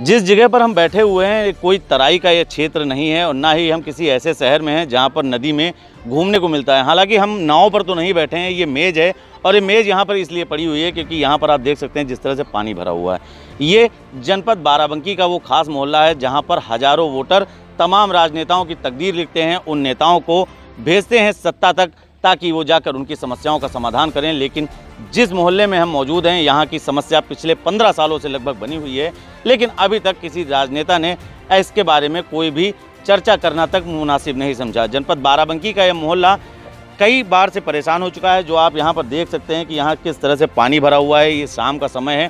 जिस जगह पर हम बैठे हुए हैं कोई तराई का ये क्षेत्र नहीं है और ना ही हम किसी ऐसे शहर में हैं जहाँ पर नदी में घूमने को मिलता है। हालांकि हम नाव पर तो नहीं बैठे हैं, ये मेज़ है और ये मेज़ यहाँ पर इसलिए पड़ी हुई है क्योंकि यहाँ पर आप देख सकते हैं जिस तरह से पानी भरा हुआ है। ये जनपद बाराबंकी का वो खास मोहल्ला है जहाँ पर हज़ारों वोटर तमाम राजनेताओं की तकदीर लिखते हैं, उन नेताओं को भेजते हैं सत्ता तक ताकि वो जाकर उनकी समस्याओं का समाधान करें। लेकिन जिस मोहल्ले में हम मौजूद हैं यहाँ की समस्या पिछले 15 सालों से लगभग बनी हुई है, लेकिन अभी तक किसी राजनेता ने इसके बारे में कोई भी चर्चा करना तक मुनासिब नहीं समझा। जनपद बाराबंकी का यह मोहल्ला कई बार से परेशान हो चुका है। जो आप यहाँ पर देख सकते हैं कि यहाँ किस तरह से पानी भरा हुआ है। ये शाम का समय है।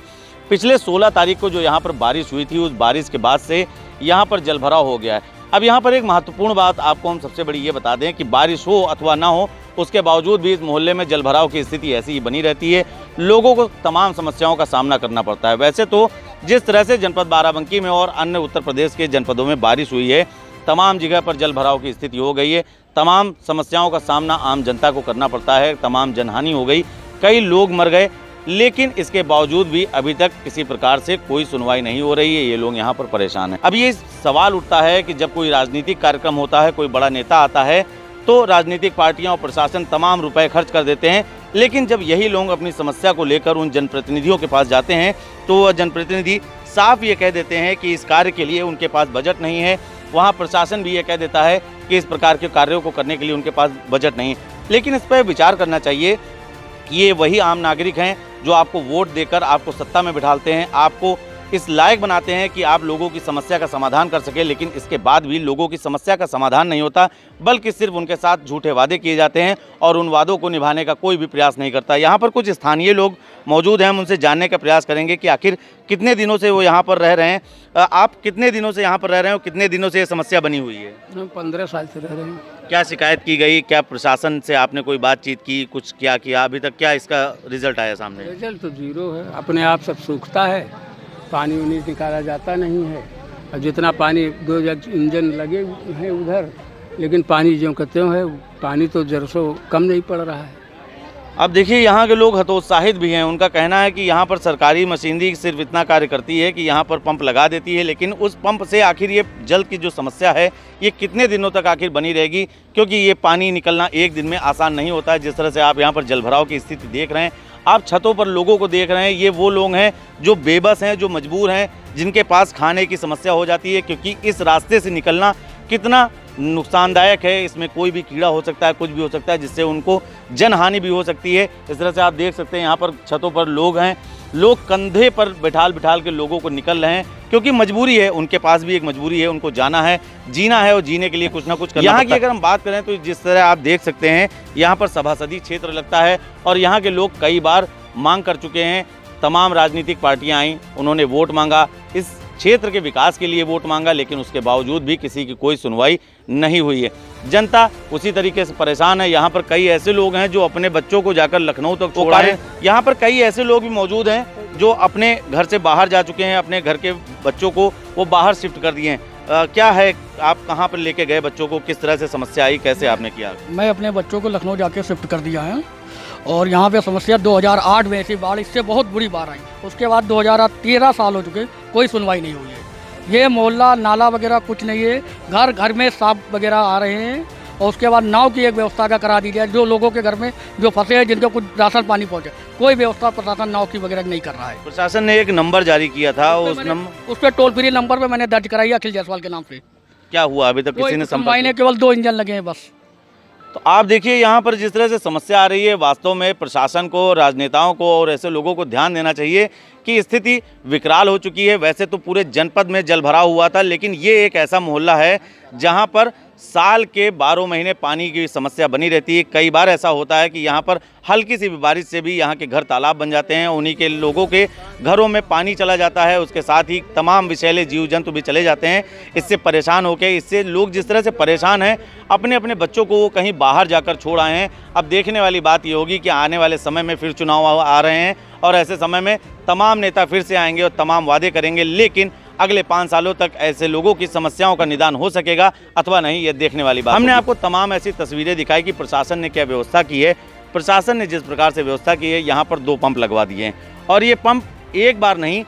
पिछले 16 तारीख को जो यहाँ पर बारिश हुई थी, उस बारिश के बाद से यहाँ पर जलभराव हो गया है। अब यहाँ पर एक महत्वपूर्ण बात आपको हम सबसे बड़ी ये बता दें कि बारिश हो अथवा ना हो, उसके बावजूद भी इस मोहल्ले में जलभराव की स्थिति ऐसी ही बनी रहती है। लोगों को तमाम समस्याओं का सामना करना पड़ता है। वैसे तो जिस तरह से जनपद बाराबंकी में और अन्य उत्तर प्रदेश के जनपदों में बारिश हुई है, तमाम जगह पर जलभराव की स्थिति हो गई है। तमाम समस्याओं का सामना आम जनता को करना पड़ता है। तमाम जनहानि हो गई, कई लोग मर गए, लेकिन इसके बावजूद भी अभी तक किसी प्रकार से कोई सुनवाई नहीं हो रही है। ये लोग यहाँ पर परेशान हैं। अब ये सवाल उठता है कि जब कोई राजनीतिक कार्यक्रम होता है, कोई बड़ा नेता आता है, तो राजनीतिक पार्टियां और प्रशासन तमाम रुपए खर्च कर देते हैं, लेकिन जब यही लोग अपनी समस्या को लेकर उन जनप्रतिनिधियों के पास जाते हैं तो वह जनप्रतिनिधि साफ ये कह देते हैं कि इस कार्य के लिए उनके पास बजट नहीं है। वहाँ प्रशासन भी ये कह देता है कि इस प्रकार के कार्यों को करने के लिए उनके पास बजट नहीं है। लेकिन इस पर विचार करना चाहिए कि ये वही आम नागरिक हैं जो आपको वोट देकर आपको सत्ता में बिठालते हैं, आपको इस लायक बनाते हैं कि आप लोगों की समस्या का समाधान कर सके, लेकिन इसके बाद भी लोगों की समस्या का समाधान नहीं होता, बल्कि सिर्फ उनके साथ झूठे वादे किए जाते हैं और उन वादों को निभाने का कोई भी प्रयास नहीं करता। यहाँ पर कुछ स्थानीय लोग मौजूद हैं, हम उनसे जानने का प्रयास करेंगे कि आखिर कितने दिनों से वो यहाँ पर रह रहे हैं। आप कितने दिनों से यहाँ पर रह रहे हैं और कितने दिनों से ये समस्या बनी हुई है? हम 15 साल से रह रहे हैं। क्या शिकायत की गई? क्या प्रशासन से आपने कोई बातचीत की? कुछ क्या किया अभी तक? क्या इसका रिजल्ट आया सामने? रिजल्ट तो जीरो है। अपने आप सब सूखता है, पानी उन्हीं निकाला जाता नहीं है। और जितना पानी 2 इंजन लगे हैं उधर, लेकिन पानी जो कहते हैं पानी तो जरा सो कम नहीं पड़ रहा है। अब देखिए यहाँ के लोग हतोत्साहित भी हैं। उनका कहना है कि यहाँ पर सरकारी मशीनरी सिर्फ इतना कार्य करती है कि यहाँ पर पंप लगा देती है, लेकिन उस पंप से आखिर ये जल की जो समस्या है ये कितने दिनों तक आखिर बनी रहेगी, क्योंकि ये पानी निकलना एक दिन में आसान नहीं होता है। जिस तरह से आप यहाँ पर जलभराव की स्थिति देख रहे हैं, आप छतों पर लोगों को देख रहे हैं, ये वो लोग हैं जो बेबस हैं, जो मजबूर हैं, जिनके पास खाने की समस्या हो जाती है, क्योंकि इस रास्ते से निकलना कितना नुकसानदायक है। इसमें कोई भी कीड़ा हो सकता है, कुछ भी हो सकता है, जिससे उनको जनहानि भी हो सकती है। इस तरह से आप देख सकते हैं यहाँ पर छतों पर लोग हैं, लोग कंधे पर बिठाल के लोगों को निकल रहे हैं, क्योंकि मजबूरी है, उनके पास भी एक मजबूरी है, उनको जाना है, जीना है और जीने के लिए कुछ ना कुछ करना। यहाँ की अगर हम बात करें तो जिस तरह आप देख सकते हैं यहाँ पर सभासदी क्षेत्र लगता है और यहाँ के लोग कई बार मांग कर चुके हैं। तमाम राजनीतिक पार्टियां आई, उन्होंने वोट मांगा, इस क्षेत्र के विकास के लिए वोट मांगा, लेकिन उसके बावजूद भी किसी की कोई सुनवाई नहीं हुई है। जनता उसी तरीके से परेशान है। यहाँ पर कई ऐसे लोग हैं जो अपने बच्चों को जाकर लखनऊ तक छोड़ा है। यहाँ पर कई ऐसे लोग भी मौजूद हैं जो अपने घर से बाहर जा चुके हैं, अपने घर के बच्चों को वो बाहर शिफ्ट कर दिए हैं। क्या है, आप कहाँ पर लेके गए बच्चों को? किस तरह से समस्या आई, कैसे आपने किया? मैं अपने बच्चों को लखनऊ जाके शिफ्ट कर दिया है और यहाँ पे समस्या 2008 में ऐसी बाढ़, इससे बहुत बुरी बाढ़ आई। उसके बाद 2013 साल हो चुके, कोई सुनवाई नहीं हुई है। ये मोहल्ला नाला वगैरह कुछ नहीं है, घर घर में सांप वगैरह आ रहे हैं। और उसके बाद नाव की एक व्यवस्था का करा दी जाए, जो लोगों के घर में जो फंसे हैं, जिनको कुछ राशन पानी पहुँचे, कोई व्यवस्था प्रशासन नाव की वगैरह नहीं कर रहा है। प्रशासन ने एक नंबर जारी किया था, उस पर टोल फ्री नंबर पे मैंने दर्ज कराई अखिल जायसवाल के नाम से। क्या हुआ? अभी तक किसी ने सुनवाई नहीं, केवल 2 इंजन लगे हैं बस। तो आप देखिए यहाँ पर जिस तरह से समस्या आ रही है, वास्तव में प्रशासन को, राजनेताओं को और ऐसे लोगों को ध्यान देना चाहिए कि स्थिति विकराल हो चुकी है। वैसे तो पूरे जनपद में जलभराव हुआ था, लेकिन ये एक ऐसा मोहल्ला है जहाँ पर साल के 12 महीने पानी की समस्या बनी रहती है। कई बार ऐसा होता है कि यहाँ पर हल्की सी भी बारिश से भी यहाँ के घर तालाब बन जाते हैं, उन्हीं के लोगों के घरों में पानी चला जाता है, उसके साथ ही तमाम विषैले जीव जंतु भी चले जाते हैं। इससे परेशान होकर, इससे लोग जिस तरह से परेशान हैं, अपने अपने बच्चों को वो कहीं बाहर जाकर छोड़ आए हैं। अब देखने वाली बात ये होगी कि आने वाले समय में फिर चुनाव आ रहे हैं और ऐसे समय में तमाम नेता फिर से आएंगे और तमाम वादे करेंगे, लेकिन अगले 5 सालों तक ऐसे लोगों की समस्याओं का निदान हो सकेगा अथवा नहीं, ये देखने वाली बात। हमने आपको तमाम ऐसी तस्वीरें दिखाई कि प्रशासन ने क्या व्यवस्था की है। प्रशासन ने जिस प्रकार से व्यवस्था की है, यहाँ पर 2 पंप लगवा दिए हैं और ये पंप एक बार नहीं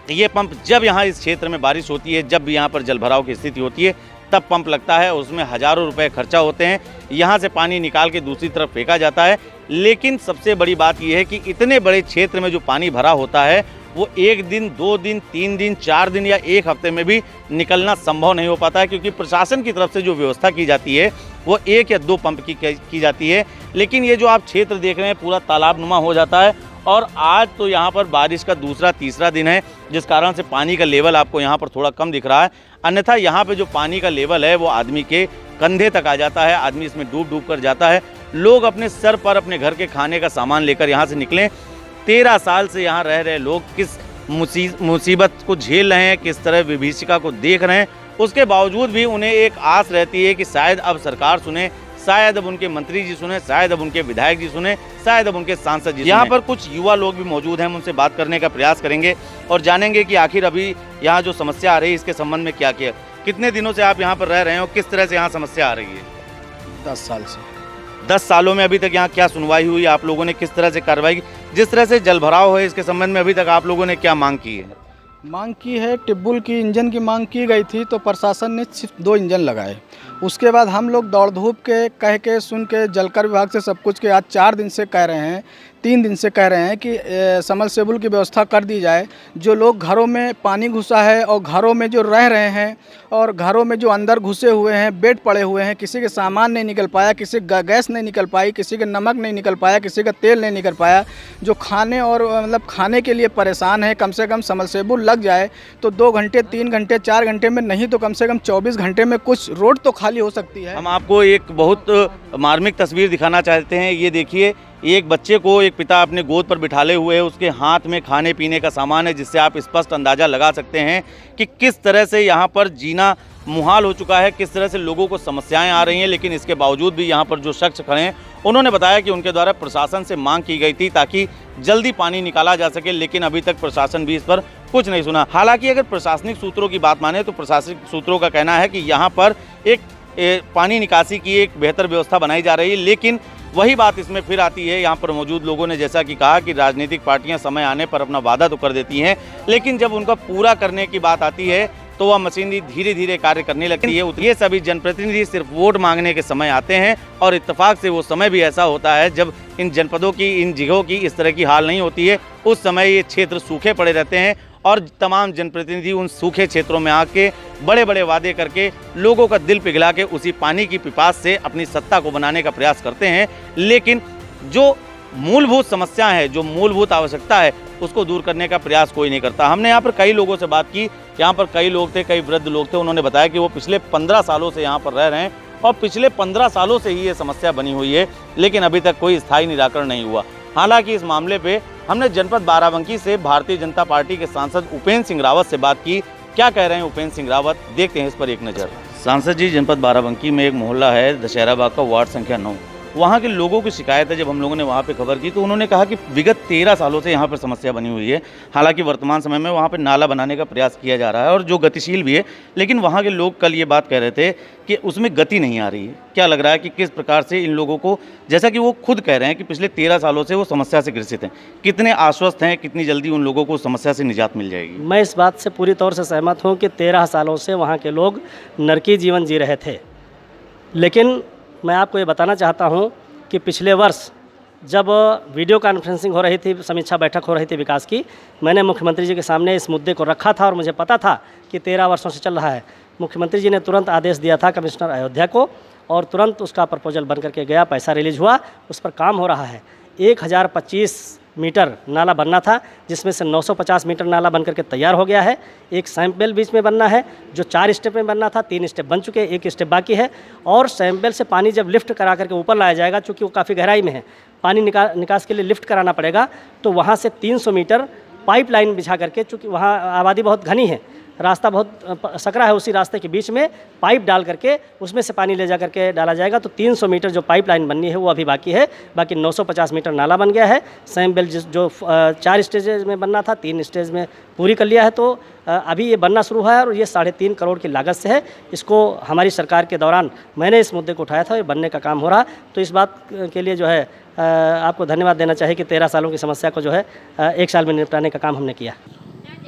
ये पंप जब यहाँ इस क्षेत्र में बारिश होती है, जब भी यहाँ पर जलभराव की स्थिति होती है, तब पंप लगता है। उसमें हज़ारों रुपए खर्चा होते हैं, यहाँ से पानी निकाल के दूसरी तरफ फेंका जाता है। लेकिन सबसे बड़ी बात यह है कि इतने बड़े क्षेत्र में जो पानी भरा होता है वो 1 दिन, 2 दिन, 3 दिन, 4 दिन या 1 हफ्ते में भी निकलना संभव नहीं हो पाता है, क्योंकि प्रशासन की तरफ से जो व्यवस्था की जाती है वो 1 या 2 पंप की जाती है। लेकिन ये जो आप क्षेत्र देख रहे हैं पूरा तालाबनुमा हो जाता है। और आज तो यहाँ पर बारिश का दूसरा तीसरा दिन है, जिस कारण से पानी का लेवल आपको यहाँ पर थोड़ा कम दिख रहा है। अन्यथा यहाँ पे जो पानी का लेवल है वो आदमी के कंधे तक आ जाता है, आदमी इसमें डूब डूब कर जाता है। लोग अपने सर पर अपने घर के खाने का सामान लेकर यहाँ से निकलें। 13 साल से यहाँ रह रहे लोग किस मुसीबत को झेल रहे हैं, किस तरह विभीषिका को देख रहे हैं, उसके बावजूद भी उन्हें एक आस रहती है कि शायद अब सरकार सुने, शायद अब उनके मंत्री जी सुने, शायद अब उनके विधायक जी सुने, शायद अब उनके सांसद जी। यहाँ पर कुछ युवा लोग भी मौजूद हैं, हम उनसे बात करने का प्रयास करेंगे और जानेंगे कि आखिर अभी यहाँ जो समस्या आ रही है इसके संबंध में क्या किया। कितने दिनों से आप यहाँ पर रह रहे हो, किस तरह से यहाँ समस्या आ रही है? 10 साल से। 10 सालों में अभी तक यहाँ क्या सुनवाई हुई? आप लोगों ने किस तरह से कार्रवाई की? जिस तरह से जलभराव है इसके संबंध में अभी तक आप लोगों ने क्या मांग की है? मांग की है, टिब्बुल की इंजन की मांग की गई थी, तो प्रशासन ने सिर्फ 2 इंजन लगाए। उसके बाद हम लोग दौड़ धूप के कह के सुन के जलकर विभाग से सब कुछ के आज 4 दिन से कह रहे हैं, 3 दिन से कह रहे हैं कि समरसेबुल की व्यवस्था कर दी जाए। जो लोग घरों में पानी घुसा है और घरों में जो रह रहे हैं और घरों में जो अंदर घुसे हुए हैं, बेड पड़े हुए हैं, किसी के सामान नहीं निकल पाया, किसी का गैस नहीं निकल पाई, किसी का नमक नहीं निकल पाया, किसी का तेल नहीं निकल पाया, जो खाने और मतलब खाने के लिए परेशान है। कम से कम समरसेबुल लग जाए तो 2 घंटे, 3 घंटे, 4 घंटे में नहीं तो कम से कम 24 घंटे में कुछ रोड तो खाली हो सकती है। हम आपको एक बहुत मार्मिक तस्वीर दिखाना चाहते हैं। ये देखिए, एक बच्चे को एक पिता अपने गोद पर बिठाले हुए है, उसके हाथ में खाने पीने का सामान है, जिससे आप स्पष्ट अंदाज़ा लगा सकते हैं कि किस तरह से यहाँ पर जीना मुहाल हो चुका है, किस तरह से लोगों को समस्याएं आ रही हैं। लेकिन इसके बावजूद भी यहाँ पर जो शख्स खड़े हैं उन्होंने बताया कि उनके द्वारा प्रशासन से मांग की गई थी ताकि जल्दी पानी निकाला जा सके, लेकिन अभी तक प्रशासन भी इस पर कुछ नहीं सुना। हालांकि अगर प्रशासनिक सूत्रों की बात माने तो प्रशासनिक सूत्रों का कहना है कि यहाँ पर एक पानी निकासी की एक बेहतर व्यवस्था बनाई जा रही है। लेकिन वही बात इसमें फिर आती है, यहाँ पर मौजूद लोगों ने जैसा कि कहा कि राजनीतिक पार्टियां समय आने पर अपना वादा तो कर देती हैं, लेकिन जब उनका पूरा करने की बात आती है तो वह मशीनरी धीरे धीरे कार्य करने लगती है। ये सभी जनप्रतिनिधि सिर्फ वोट मांगने के समय आते हैं और इत्तेफाक से वो समय भी ऐसा होता है जब इन जनपदों की, इन जगहों की इस तरह की हाल नहीं होती है। उस समय ये क्षेत्र सूखे पड़े रहते हैं और तमाम जनप्रतिनिधि उन सूखे क्षेत्रों में आके बड़े बड़े वादे करके लोगों का दिल पिघला के उसी पानी की पिपास से अपनी सत्ता को बनाने का प्रयास करते हैं। लेकिन जो मूलभूत समस्या है, जो मूलभूत आवश्यकता है, उसको दूर करने का प्रयास कोई नहीं करता। हमने यहाँ पर कई लोगों से बात की, यहाँ पर कई लोग थे, कई वृद्ध लोग थे। उन्होंने बताया कि वो पिछले 15 सालों से यहाँ पर रह रहे हैं और पिछले 15 सालों से ही ये समस्या बनी हुई है, लेकिन अभी तक कोई स्थायी निराकरण नहीं हुआ। हालांकि इस मामले पे हमने जनपद बाराबंकी से भारतीय जनता पार्टी के सांसद उपेंद्र सिंह रावत से बात की। क्या कह रहे हैं उपेंद्र सिंह रावत, देखते हैं इस पर एक नज़र। सांसद जी, जनपद बाराबंकी में एक मोहल्ला है दशहरा बाग का, वार्ड संख्या 9, वहाँ के लोगों की शिकायत है। जब हम लोगों ने वहाँ पे खबर की तो उन्होंने कहा कि विगत 13 सालों से यहाँ पर समस्या बनी हुई है। हालांकि वर्तमान समय में वहाँ पे नाला बनाने का प्रयास किया जा रहा है और जो गतिशील भी है, लेकिन वहाँ के लोग कल ये बात कह रहे थे कि उसमें गति नहीं आ रही है। क्या लग रहा है कि किस प्रकार से इन लोगों को, जैसा कि वो खुद कह रहे हैं कि पिछले 13 सालों से वो समस्या से ग्रसित हैं, कितने आश्वस्त हैं, कितनी जल्दी उन लोगों को समस्या से निजात मिल जाएगी? मैं इस बात से पूरी तौर से सहमत हूँ कि 13 सालों से वहाँ के लोग नरकी जीवन जी रहे थे। लेकिन मैं आपको ये बताना चाहता हूँ कि पिछले वर्ष जब वीडियो कॉन्फ्रेंसिंग हो रही थी, समीक्षा बैठक हो रही थी विकास की, मैंने मुख्यमंत्री जी के सामने इस मुद्दे को रखा था और मुझे पता था कि 13 वर्षों से चल रहा है। मुख्यमंत्री जी ने तुरंत आदेश दिया था कमिश्नर अयोध्या को और तुरंत उसका प्रपोजल बन करके गया, पैसा रिलीज हुआ, उस पर काम हो रहा है। 1025 मीटर नाला बनना था, जिसमें से 950 मीटर नाला बन करके तैयार हो गया है। एक सैंपल बीच में बनना है, जो 4 स्टेप में बनना था, 3 स्टेप बन चुके हैं, 1 स्टेप बाकी है। और सैंपल से पानी जब लिफ्ट करा करके ऊपर लाया जाएगा, चूँकि वो काफ़ी गहराई में है, पानी निकास के लिए लिफ्ट कराना पड़ेगा, तो वहाँ से 300 मीटर पाइप लाइन बिछा करके, चूँकि वहाँ आबादी बहुत घनी है, रास्ता बहुत सकरा है, उसी रास्ते के बीच में पाइप डाल करके उसमें से पानी ले जा करके डाला जाएगा। तो 300 मीटर जो पाइप लाइन बननी है वो अभी बाकी है, बाकी 950 मीटर नाला बन गया है। सैंपल जो 4 स्टेज में बनना था, 3 स्टेज में पूरी कर लिया है। तो अभी ये बनना शुरू हुआ है और ये 3.5 करोड़ की लागत से है। इसको हमारी सरकार के दौरान मैंने इस मुद्दे को उठाया था, ये बनने का काम हो रहा। तो इस बात के लिए जो है आपको धन्यवाद देना चाहिए कि 13 सालों की समस्या को जो है 1 साल में निपटाने का काम हमने किया।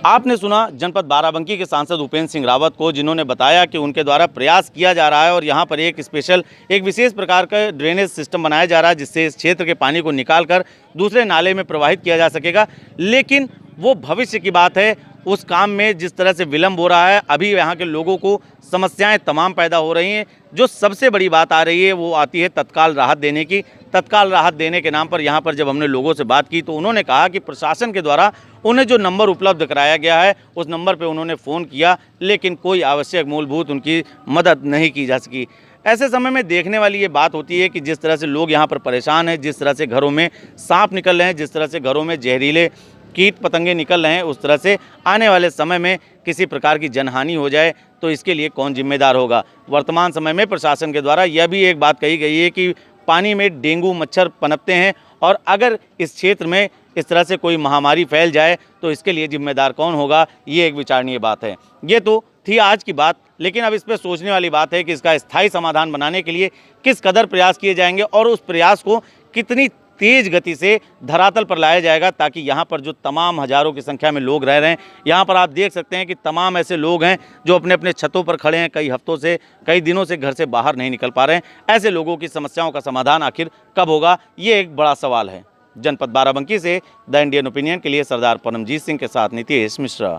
आपने सुना जनपद बाराबंकी के सांसद उपेंद्र सिंह रावत को, जिन्होंने बताया कि उनके द्वारा प्रयास किया जा रहा है और यहाँ पर एक विशेष प्रकार का ड्रेनेज सिस्टम बनाया जा रहा है, जिससे इस क्षेत्र के पानी को निकालकर दूसरे नाले में प्रवाहित किया जा सकेगा। लेकिन वो भविष्य की बात है, उस काम में जिस तरह से विलंब हो रहा है, अभी यहाँ के लोगों को समस्याएं तमाम पैदा हो रही हैं। जो सबसे बड़ी बात आ रही है वो आती है तत्काल राहत देने की। तत्काल राहत देने के नाम पर यहाँ पर जब हमने लोगों से बात की तो उन्होंने कहा कि प्रशासन के द्वारा उन्हें जो नंबर उपलब्ध कराया गया है उस नंबर पर उन्होंने फ़ोन किया, लेकिन कोई आवश्यक मूलभूत उनकी मदद नहीं की जा सकी। ऐसे समय में देखने वाली ये बात होती है कि जिस तरह से लोग यहाँ पर परेशान हैं, जिस तरह से घरों में सांप निकल रहे हैं, जिस तरह से घरों में जहरीले कीट पतंगे निकल रहे हैं, उस तरह से आने वाले समय में किसी प्रकार की जनहानि हो जाए तो इसके लिए कौन जिम्मेदार होगा। वर्तमान समय में प्रशासन के द्वारा यह भी एक बात कही गई है कि पानी में डेंगू मच्छर पनपते हैं और अगर इस क्षेत्र में इस तरह से कोई महामारी फैल जाए तो इसके लिए जिम्मेदार कौन होगा, ये एक विचारणीय बात है। ये तो थी आज की बात, लेकिन अब इस पर सोचने वाली बात है कि इसका स्थायी समाधान बनाने के लिए किस कदर प्रयास किए जाएंगे और उस प्रयास को कितनी तेज गति से धरातल पर लाया जाएगा, ताकि यहाँ पर जो तमाम हजारों की संख्या में लोग रह रहे हैं, यहाँ पर आप देख सकते हैं कि तमाम ऐसे लोग हैं जो अपने अपने छतों पर खड़े हैं, कई हफ्तों से, कई दिनों से घर से बाहर नहीं निकल पा रहे हैं। ऐसे लोगों की समस्याओं का समाधान आखिर कब होगा, ये एक बड़ा सवाल है। जनपद बाराबंकी से द इंडियन ओपिनियन के लिए सरदार परमजीत सिंह के साथ नितेश मिश्रा।